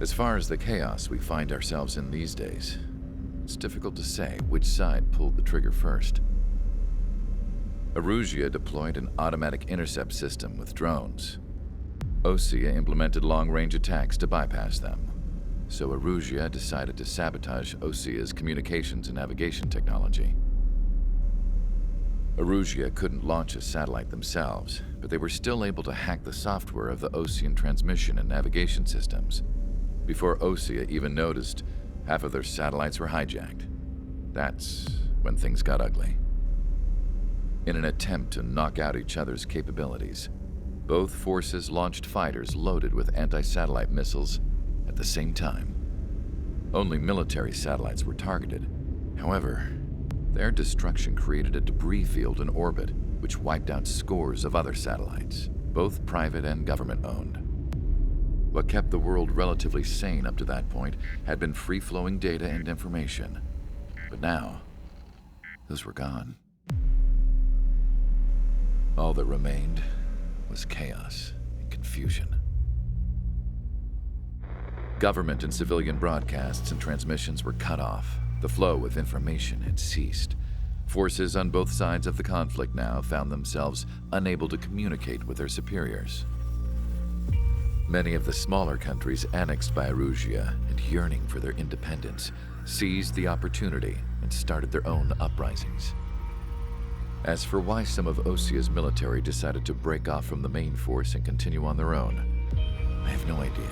As far as the chaos we find ourselves in these days, it's difficult to say which side pulled the trigger first. Erusia deployed an automatic intercept system with drones. Osea implemented long-range attacks to bypass them. So Erusia decided to sabotage Osea's communications and navigation technology. Erusia couldn't launch a satellite themselves, but they were still able to hack the software of the Osean transmission and navigation systems. Before Osea even noticed, half of their satellites were hijacked. That's when things got ugly. In an attempt to knock out each other's capabilities, both forces launched fighters loaded with anti-satellite missiles at the same time. Only military satellites were targeted. However, their destruction created a debris field in orbit, which wiped out scores of other satellites, both private and government-owned. What kept the world relatively sane up to that point had been free-flowing data and information. But now, those were gone. All that remained was chaos and confusion. Government and civilian broadcasts and transmissions were cut off. The flow of information had ceased. Forces on both sides of the conflict now found themselves unable to communicate with their superiors. Many of the smaller countries annexed by Erusia and yearning for their independence seized the opportunity and started their own uprisings. As for why some of Osea's military decided to break off from the main force and continue on their own, I have no idea.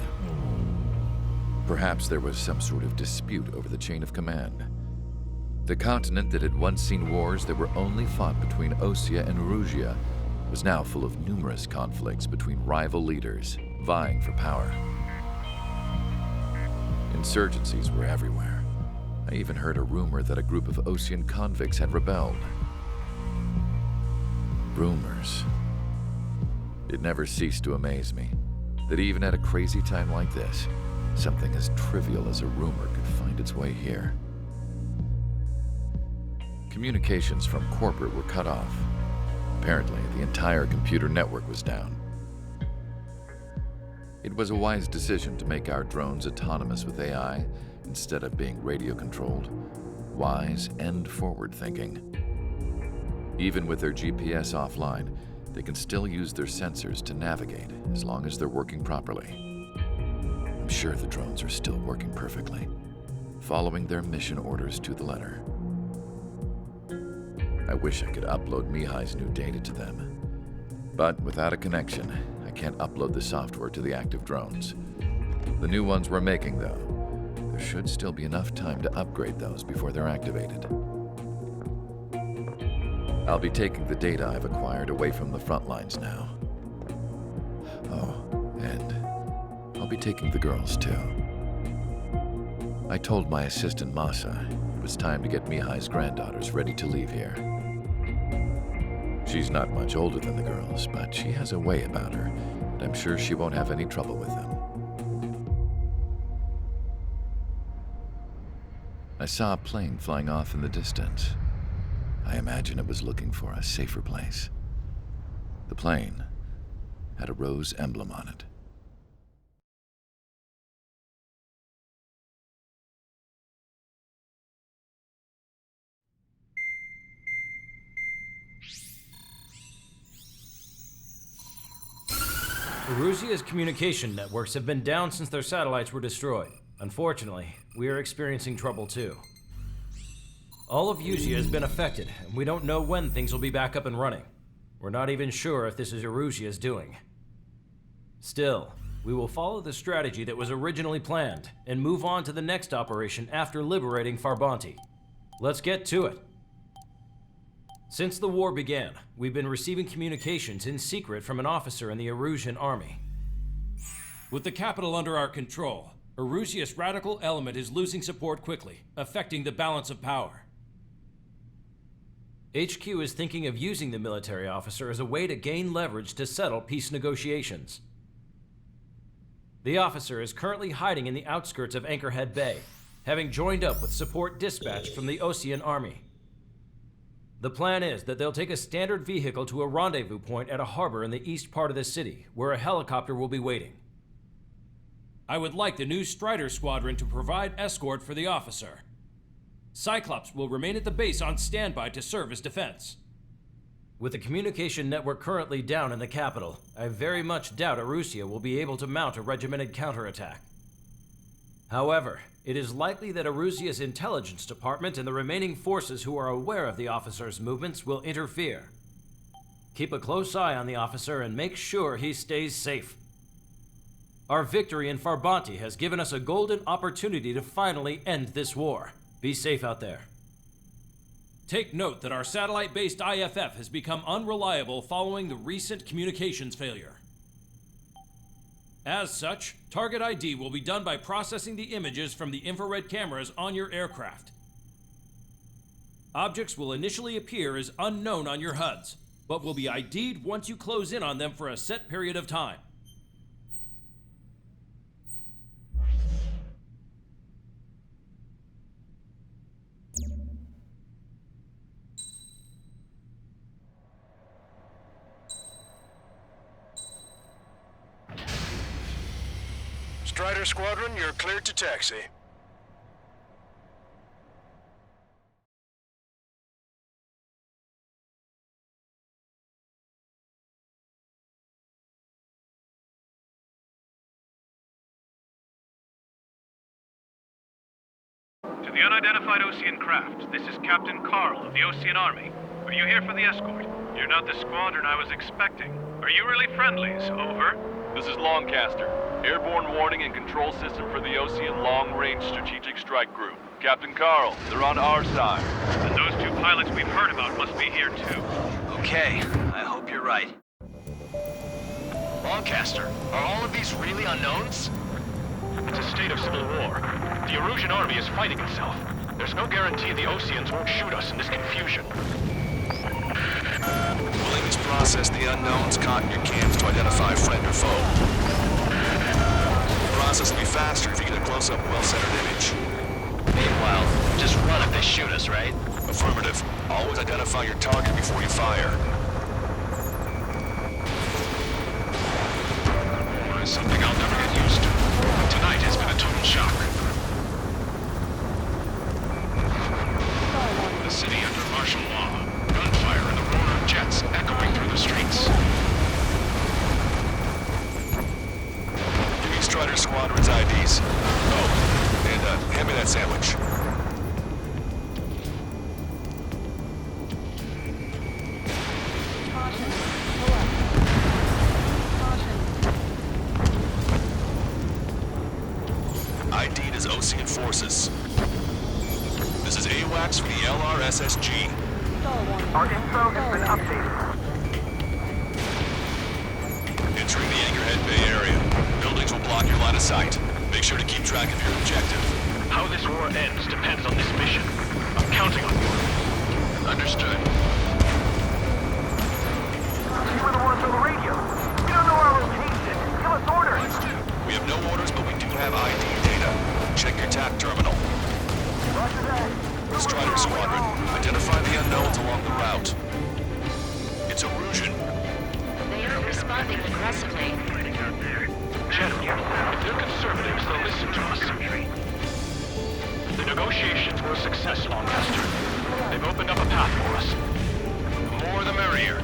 Perhaps there was some sort of dispute over the chain of command. The continent that had once seen wars that were only fought between Osea and Erusia was now full of numerous conflicts between rival leaders vying for power. Insurgencies were everywhere. I even heard a rumor that a group of Osean convicts had rebelled. Rumors. It never ceased to amaze me that even at a crazy time like this, something as trivial as a rumor could find its way here. Communications from corporate were cut off. Apparently, the entire computer network was down. It was a wise decision to make our drones autonomous with AI instead of being radio-controlled. Wise and forward-thinking. Even with their GPS offline, they can still use their sensors to navigate as long as they're working properly. I'm sure the drones are still working perfectly, following their mission orders to the letter. I wish I could upload Mihai's new data to them. But without a connection, I can't upload the software to the active drones. The new ones we're making, though, there should still be enough time to upgrade those before they're activated. I'll be taking the data I've acquired away from the front lines now. Oh, and I'll be taking the girls too. I told my assistant Masa it was time to get Mihai's granddaughters ready to leave here. She's not much older than the girls, but she has a way about her, and I'm sure she won't have any trouble with them. I saw a plane flying off in the distance. I imagine it was looking for a safer place. The plane had a rose emblem on it. Erusia's communication networks have been down since their satellites were destroyed. Unfortunately, we are experiencing trouble too. All of Erusia has been affected, and we don't know when things will be back up and running. We're not even sure if this is Erusia's doing. Still, we will follow the strategy that was originally planned and move on to the next operation after liberating Farbanti. Let's get to it. Since the war began, we've been receiving communications in secret from an officer in the Erusian army. With the capital under our control, Erusia's radical element is losing support quickly, affecting the balance of power. HQ is thinking of using the military officer as a way to gain leverage to settle peace negotiations. The officer is currently hiding in the outskirts of Anchorhead Bay, having joined up with support dispatched from the Osean army. The plan is that they'll take a standard vehicle to a rendezvous point at a harbor in the east part of the city, where a helicopter will be waiting. I would like the new Strider Squadron to provide escort for the officer. Cyclops will remain at the base on standby to serve as defense. With the communication network currently down in the capital, I very much doubt Arusea will be able to mount a regimented counterattack. However, it is likely that Arusea's intelligence department and the remaining forces who are aware of the officer's movements will interfere. Keep a close eye on the officer and make sure he stays safe. Our victory in Farbanti has given us a golden opportunity to finally end this war. Be safe out there. Take note that our satellite-based IFF has become unreliable following the recent communications failure. As such, target ID will be done by processing the images from the infrared cameras on your aircraft. Objects will initially appear as unknown on your HUDs, but will be ID'd once you close in on them for a set period of time. Strider Squadron, you're cleared to taxi. To the unidentified Osean craft, this is Captain Carl of the Osean Army. Are you here for the escort? You're not the squadron I was expecting. Are you really friendlies? Over. This is Longcaster. Airborne warning and control system for the Osean Long-Range Strategic Strike Group. Captain Carl, they're on our side. And those two pilots we've heard about must be here too. Okay, I hope you're right. Longcaster, are all of these really unknowns? It's a state of civil war. The Erusian army is fighting itself. There's no guarantee the Oseans won't shoot us in this confusion. We'll aim to process the unknowns caught in your cams to identify friend or foe. The process will be faster if you get a close-up, well-centered image. Meanwhile, just run if they shoot us, right? Affirmative. Always identify your target before you fire. Something I'll never get used to. Tonight has been a total shock. The city under martial law. Gunfire and the roar of jets echoing through the streets. Give me Strider Squadron's IDs. Oh, and hand me that sandwich. ID'd as Osean forces. This is AWACS for the LRSSG. Our info has been updated. Entering the Anchorhead Bay area. Buildings will block your line of sight. Make sure to keep track of your objective. How this war ends depends on this mission. I'm counting on you. Understood. You were the ones on the radio. We don't know our location. Give us orders. We have no orders, but we do have ID data. Check your TAC terminal. Roger that. Strider Squadron, identify the unknowns along the route. It's Erusian. They are responding aggressively. General, if they're conservatives, they'll listen to us. The negotiations were a success, Longcaster. They've opened up a path for us. The more the merrier.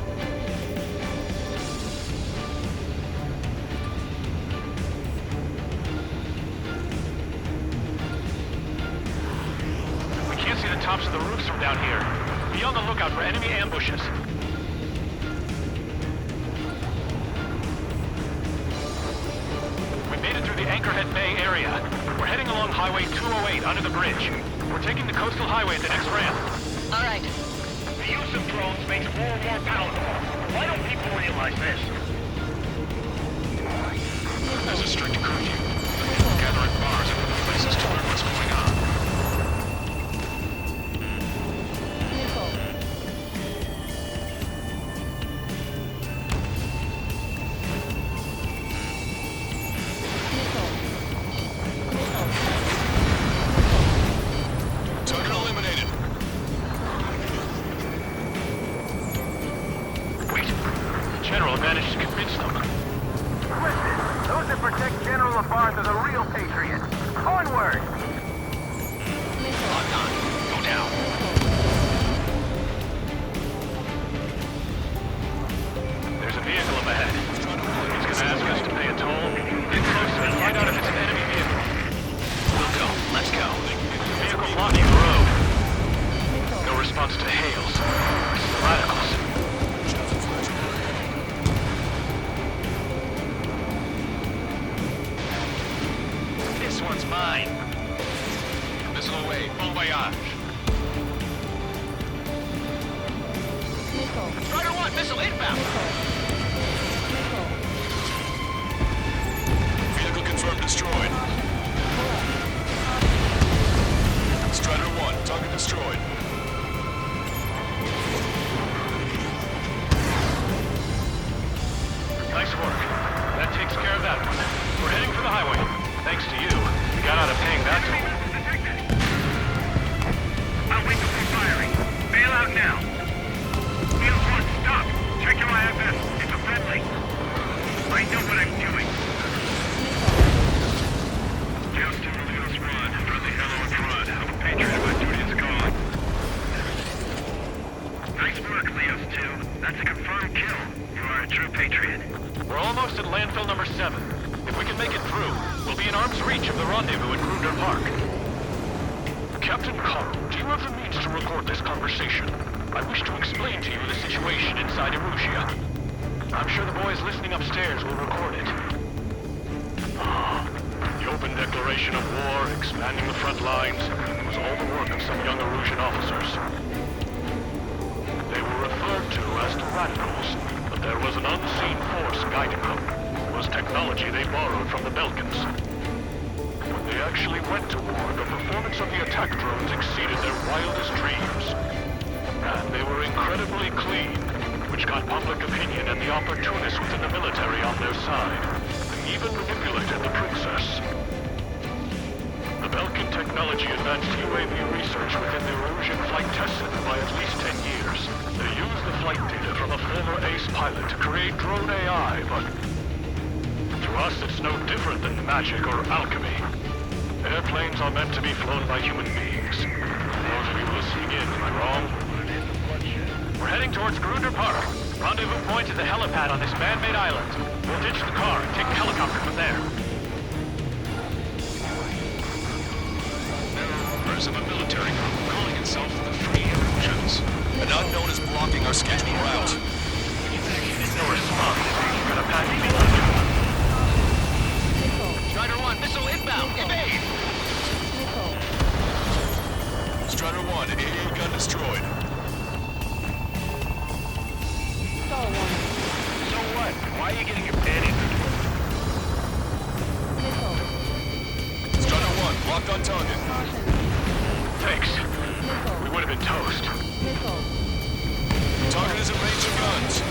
We can't see the tops of the roofs from down here. Be on the lookout for enemy ambushes. We made it through the Anchorhead Bay area. We're heading along Highway 208 under the bridge. We're taking the coastal highway at the next ramp. All right. The use of drones makes war more palatable. Why don't people realize this? There's a strict curfew. People gather at bars and other places to learn what's going on. Target eliminated. Wait. The General managed to Patriot. Onward! Lock on. Go down. There's a vehicle up ahead. He's gonna ask us to pay a toll. Get closer and find out if it's an enemy vehicle. We'll go. Let's go. Vehicle blocking the road. No response to hails. It's the radicals. This one's mine. Missile away. Bon voyage. Strider 1, missile inbound. Vehicle confirmed destroyed. Strider 1, target destroyed. Nice work. That takes care of that one. We're heading for the highway. Thanks to you, we got out of paying that toll. I'll wait before firing. Bail out now. Field 1, stop. Check your IFS. It's a friendly. I know what I'm doing. Just in Leo's run. Friendly hello in front. I'm a Patriot. My duty is gone. Nice work, Leo's 2. That's a confirmed kill. You are a true Patriot. We're almost at landfill number 7. If we can make it through, we'll be in arm's reach of the rendezvous at Gruner Park. Captain Carl, do you have the means to record this conversation? I wish to explain to you the situation inside Erusia. I'm sure the boys listening upstairs will record it. The open declaration of war, expanding the front lines, was all the work of some young Erusian officers. They were referred to as the radicals, but there was an unseen force guiding them. It was technology they borrowed from the Belkans. When they actually went to war, the performance of the attack drones exceeded their wildest dreams. And they were incredibly clean, which got public opinion and the opportunists within the military on their side. They even manipulated the princess. The Belkan technology advanced UAV research within the Erusian Flight Test Center by at least 10 years. They used the flight data from a former ace pilot to create drone AI, but to us it's no different than magic or alchemy. Airplanes are meant to be flown by human beings. Those of you listening in, am I wrong? We're heading towards Gruner Park. Rendezvous point is a helipad on this man-made island. We'll ditch the car and take a helicopter from there. There are rumors of a military group calling itself the Free Erusians. An unknown is blocking our scheduled route. No response. We're gonna pass me. Strider 1, missile inbound. Evade. Strider 1, AA gun destroyed. So what? Why are you getting your panties? Strider 1, locked on target. Thanks. We would have been toast. Target is in range of guns.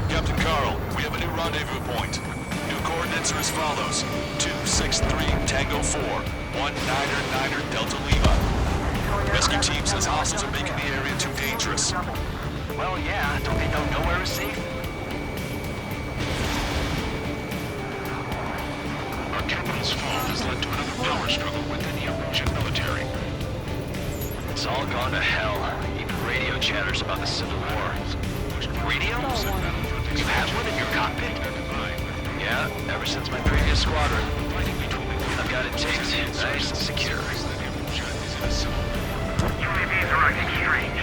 Captain Carl, we have a new rendezvous point. New coordinates are as follows. 263 Tango 4, 1999 Delta Lima. Rescue team says hostiles are making the area too dangerous. Well, yeah. Don't they know nowhere is safe? Our capital's fall has led to another power struggle within the Erusian military. It's all gone to hell. Even radio chatters about the Civil War. Radio? You have one in your cockpit? Yeah, ever since my previous squadron. I've got it taped, nice and secure. UAVs are acting strange.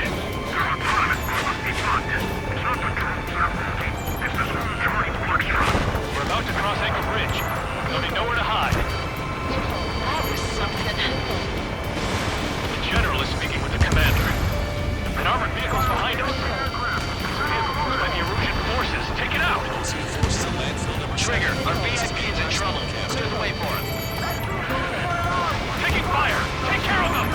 They're autonomous, but must be bugged. It's not the drones that are working. It's this whole Charlie Foxtrot. We're about to cross Anchor Bridge. There'll be nowhere to hide. That was something. The general is speaking with the commander. An armored vehicle's behind us. It's a vehicle moved by the Erusian forces. Take it out! Trigger, our VIP is in trouble. Clear the way for him. Taking fire! Take care of them!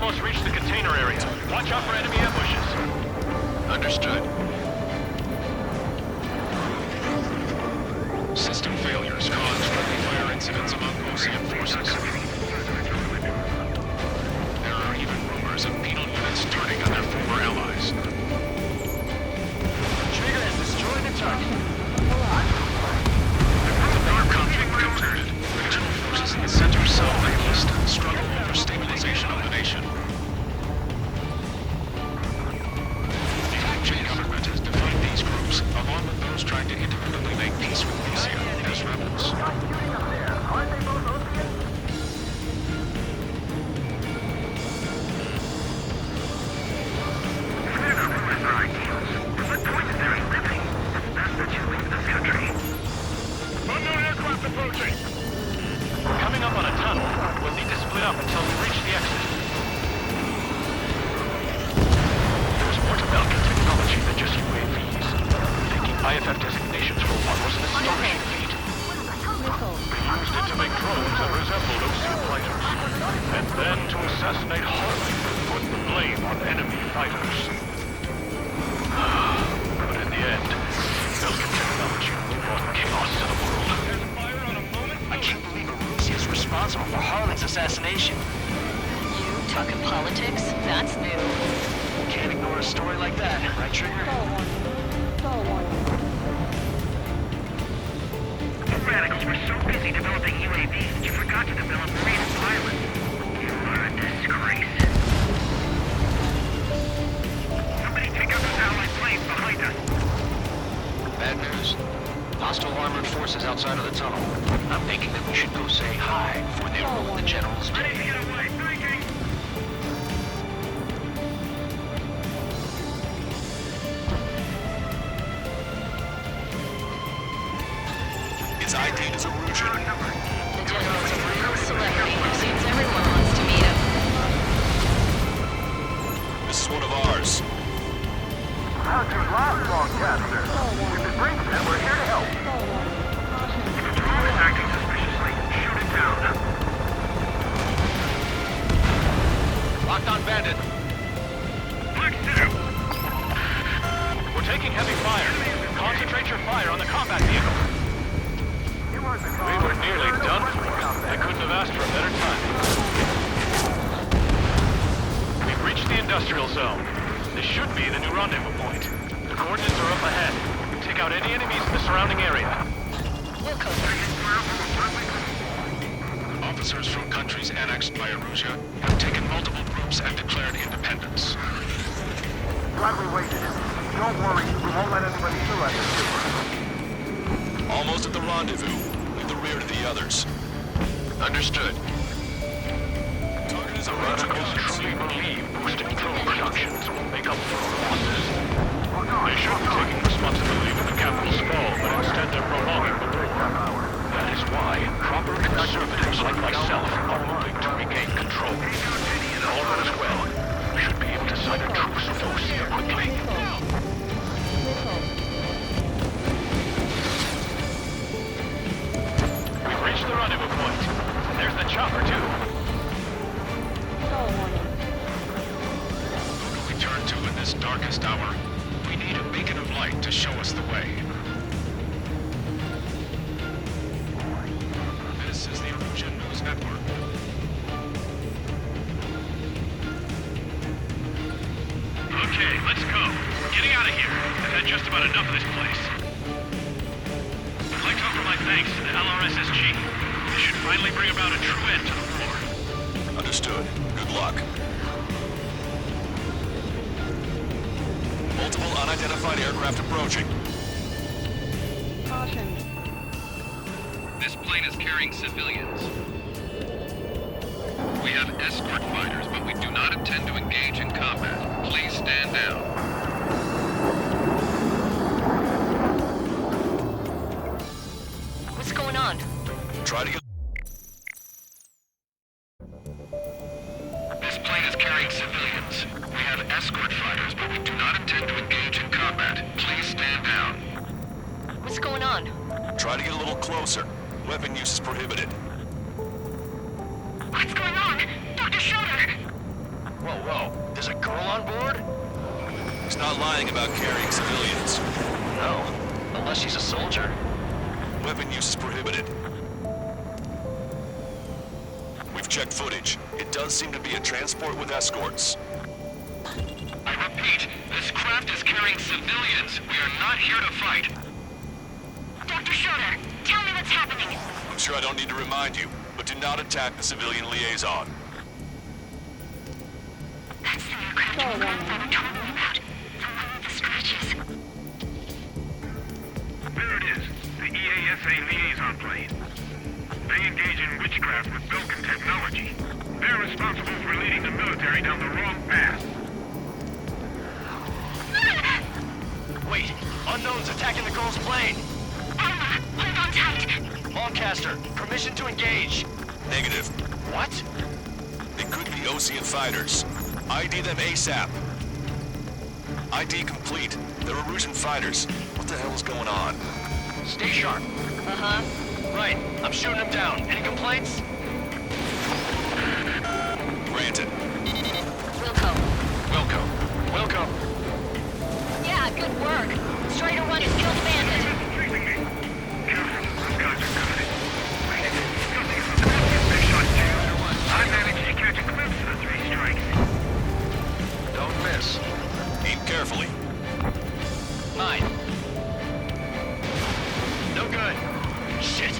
almost reached the container area. Watch out for enemy ambushes. Understood. System failures caused friendly fire incidents among Ocean forces. There are even rumors of penal units turning on their former allies. Trigger has destroyed the target. Conflict concluded. Regional forces in the center, south, and east struggle over stabilization of the nation. The Egyptian government has defined these groups, along with those trying to independently make peace with Lucia, as rebels. We're coming up on a tunnel. We'll need to split up until we reach the exit. There's more to Belkin technology than just UAVs. Taking IFF designations for one was an astonishing feat. They used it to make drones that resembled Ocean fighters. And then to assassinate Harley and put the blame on enemy fighters. But in the end, Belkin technology only brought chaos to the world. I can't believe Arusi is responsible for Harlan's assassination. You talking politics? That's new. Can't ignore a story like that, right, Trigger? You radicals were so busy developing UAVs that you forgot to develop marine pilots. You are a disgrace. Somebody take out those allied planes behind us. Bad news. Hostile armored forces outside of the tunnel. I'm thinking that we should go say hi before they ruin the general's I need to day. get away. Thinking. It's ID'd as a Rougean. The general's a real celebrity. Seems everyone wants to meet him. This is one of ours. How's your last broadcaster? We've been briefed and we're here to help. If a drone is acting suspiciously, shoot it down. Locked on bandit. Black City. We're taking heavy fire. Concentrate your fire on the combat vehicle. We were nearly done for. I couldn't have asked for a better time. We've reached the industrial zone. This should be the new rendezvous point. The coordinates are up ahead. Take out any enemies in the surrounding area. We'll cover. Officers from countries annexed by Arusia have taken multiple groups and declared independence. Glad we waited. Don't worry, we won't let anybody through us. Almost at the rendezvous. Leave the rear to the others. Understood. Target is a Radicals truly believe boosting drone productions will make up for our losses. They should be taking responsibility for the capital's fall, but instead they're prolonging the war. That is why proper conservatives like myself are moving to regain control. If all goes well, we should be able to sign a truce with Osia quickly. We've reached the rendezvous point. There's the chopper, too. Who do we turn to in this darkest hour? We need a beacon of light to show us the way. This is the Arusia News Network. Okay, let's go. We're getting out of here. I've had just about enough of this place. I'd like to offer my thanks to the LRSSG. This should finally bring about a true end to the war. Understood. Good luck. Multiple unidentified aircraft approaching. This plane is carrying civilians. We have escort fighters, but we do not intend to engage in combat. Please stand down. What's going on? Try to get... This plane is carrying civilians. We have escort fighters, but we do not intend to engage in combat. Please stand down. What's going on? Try to get a little closer. Weapon use is prohibited. What's going on? Dr. Schroeder! Coral on board? He's not lying about carrying civilians. No, unless she's a soldier. Weapon use is prohibited. We've checked footage. It does seem to be a transport with escorts. I repeat, this craft is carrying civilians. We are not here to fight. Dr. Schroeder, tell me what's happening. I'm sure I don't need to remind you, but do not attack the civilian liaison. That's the aircraft my grandfather told me about. The one with the scratches. There it is. The EASA liaison plane. They engage in witchcraft with Vulcan technology. They're responsible for leading the military down the wrong path. Wait, unknown's attacking the girl's plane. Alma, hold on tight. Lancaster, permission to engage. Negative. What? It could be Ocean fighters. ID them ASAP. ID complete. They're Erusian fighters. What the hell is going on? Stay sharp. Uh-huh. Right, I'm shooting them down. Any complaints? Granted. Wilco. Wilco. Yeah, good work. Strider 1 has killed a bandit. Chasing me. Careful, those guys are good. Wait, nothing from the big shot too. I managed to catch a glimpse of the three strikes. Don't miss. Aim carefully. 9. No good. Shit.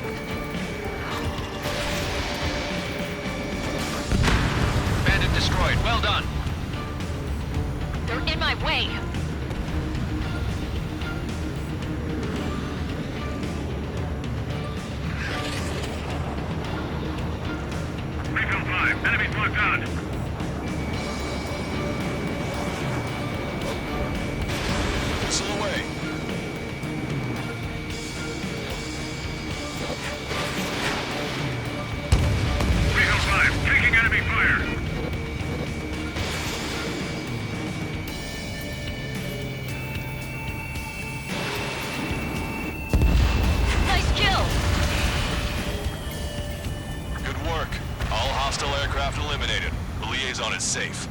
Bandit destroyed. Well done. They're in my way. Recon 5, enemies locked on. Missile away. Recon 5, taking enemy fire. Nice kill. Good work. All hostile aircraft eliminated. The liaison is safe.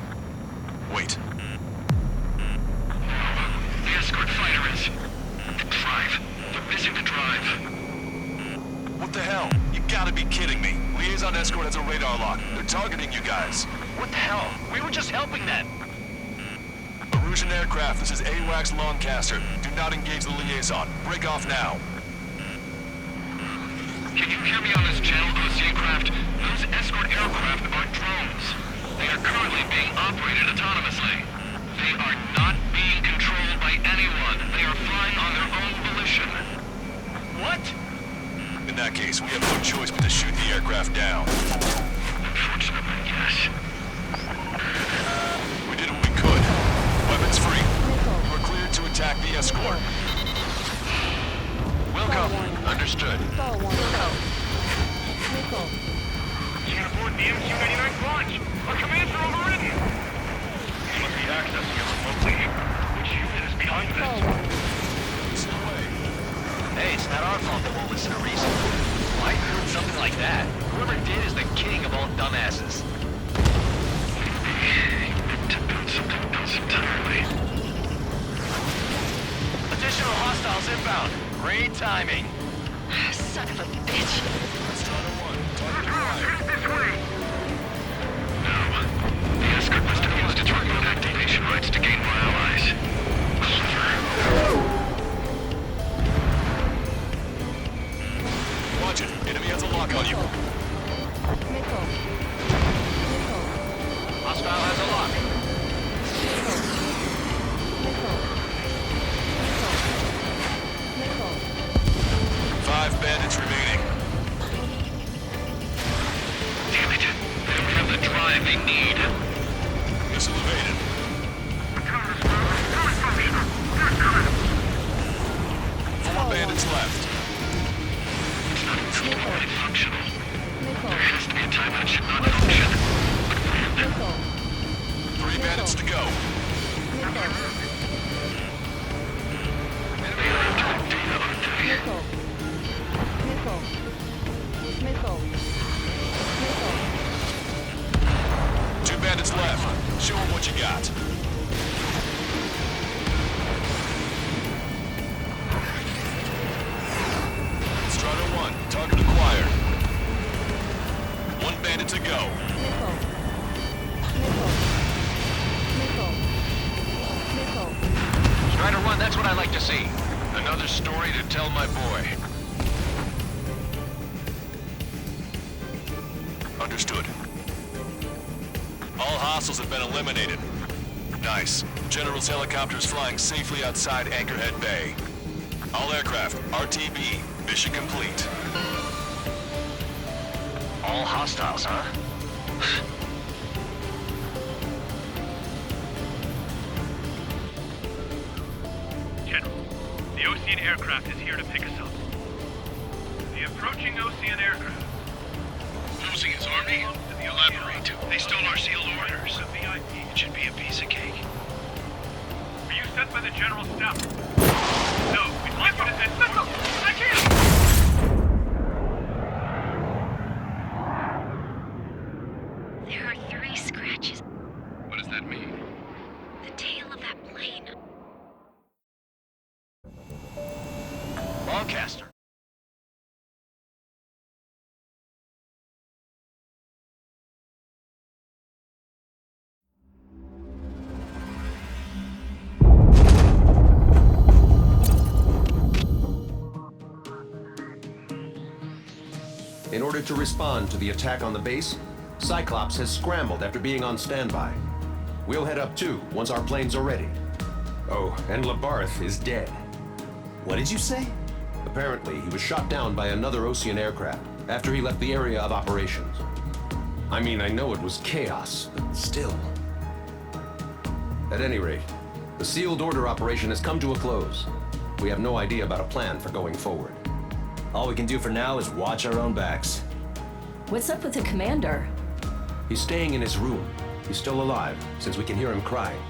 Wait. The escort fighter is... The drive. They're missing the drive. What the hell? You gotta be kidding me. Liaison escort has a radar lock. They're targeting you guys. What the hell? We were just helping them. Erusian aircraft, this is AWACS Lancaster. Do not engage the liaison. Break off now. Can you hear me on this channel, OC craft? Those escort aircraft are drones. They are currently being operated autonomously. They are not being controlled by anyone. They are flying on their own volition. What? In that case, we have no choice but to shoot the aircraft down. Unfortunately, yes. We did what we could. Weapons free. We're cleared to attack the escort. Wilco. Understood. Can't afford the MQ-99 launch. Our commands are overridden. He must be accessing it remotely. Which unit is behind this? Missile away. Hey, it's not our fault they won't listen to reason. Why do something like that? Whoever did is the king of all dumbasses. Something else entirely. Additional hostiles inbound. Great timing. Son of a bitch. This way. No. The escort must have used its remote activation rights to gain more allies. Watch it. Enemy has a lock on you. Hostile has a lock. 5 bandits remaining. Damn it. They don't have the drive they need. Missile evaded. Four bandits left. It's not even fully functional. There has to be a time when it should not function. 3 bandits to go. They are entering data, aren't they? Two bandits left. Show them what you got. I like to see. Another story to tell my boy. Understood. All hostiles have been eliminated. Nice. General's helicopter is flying safely outside Anchorhead Bay. All aircraft, RTB, mission complete. All hostiles, huh? General, the Ocean aircraft is here to pick us up. The approaching Ocean aircraft. Losing his army? Elaborate. They stole our sealed orders. The VIP. It should be a piece of cake. Are you sent by the General's staff? No, we'd like you to send... Missile! I can't! There are 3 scratches. What does that mean? The tail of that plane. Lancaster. In order to respond to the attack on the base, Cyclops has scrambled after being on standby. We'll head up too, once our planes are ready. Oh, and Labarth is dead. What did you say? Apparently, he was shot down by another Ocean aircraft after he left the area of operations. I mean, I know it was chaos, but still. At any rate, the sealed order operation has come to a close. We have no idea about a plan for going forward. All we can do for now is watch our own backs. What's up with the commander? He's staying in his room. He's still alive, since we can hear him crying.